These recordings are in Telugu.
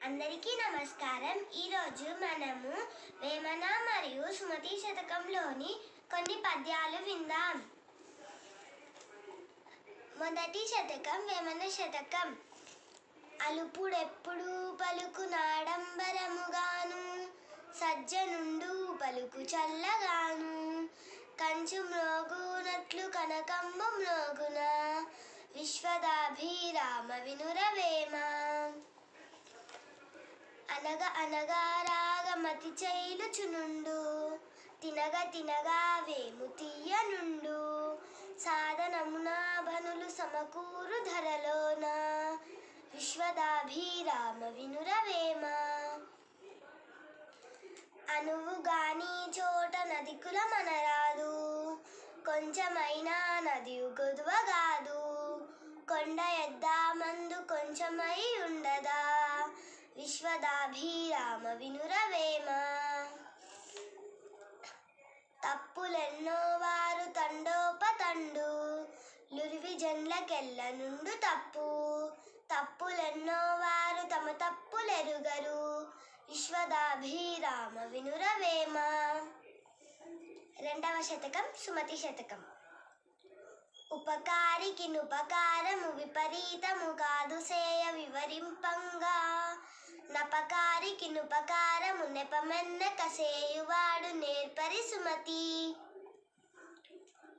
అందరికీ నమస్కారం. ఈరోజు మనము వేమన మరియు సుమతి శతకంలోని కొన్ని పద్యాలు విందాం. మొదటి శతకం వేమన శతకం. అలుపుడెప్పుడు పలుకు నాడంబరముగాను, సజ్జనుండు పలుకు చల్లగాను, కంచు మ్రోగునట్లు కనకంబు మ్రోగున, విశ్వదాభిరామ వినురవేమ. అనగ అనగా రాగమతి చైలుచునుండు, తినగ తినగా వేము తీయనుండు, సాధనమున భనులు సమకూరు ధరలోన, విశ్వదాభిరామ వినురవేమ. అనువు గాని చోట నదికుల మనరాదు, కొంచెమైనా నది గొదువగాదు, కొండ ఎద్దామందు కొంచెమై ఉండదా, విశ్వదాభిరామ వినురవేమ. తప్పులెన్నో వారు తండోపతండు, లురివి జన్లకెల్ల నుండు తప్పు, తప్పులెన్నో వారు తమ తప్పులెరుగరు, విశ్వదాభిరామ వినురవేమ. రెండవ శతకం సుమతి శతకం. ఉపకారికి నుపకారము విపరీతము కాదు సేయ వివరింపంగా, నపకారికి నుపకారము నెపమెన్నక సేయువాడు నేర్పరి సుమతి.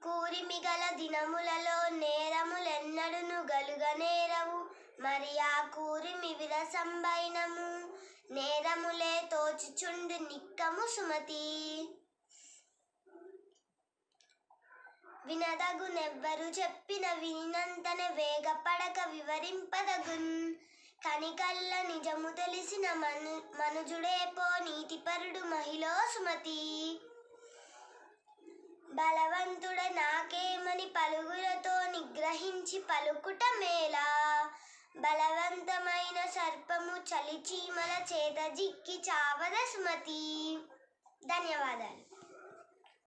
కూరిమిగల దినములలో నేరములెన్నడును గలుగనేరవు, మరి ఆ కూరిమి విరసంబైనము నేరములే తోచుచుండు నిక్కము సుమతి. వినదగునెవ్వరు చెప్పిన వినినంతనే వేగపడక వివరింపదగున్, కనికల్ల నిజము తెలిసిన మనుజుడే పో నీతిపరుడు మహిళో సుమతి. బలవంతుడ నాకేమని పలుగులతో నిగ్రహించి పలుకుట మేలా, బలవంతమైన సర్పము చలిచీమల చేత జిక్కి చావద సుమతి. ధన్యవాదాలు.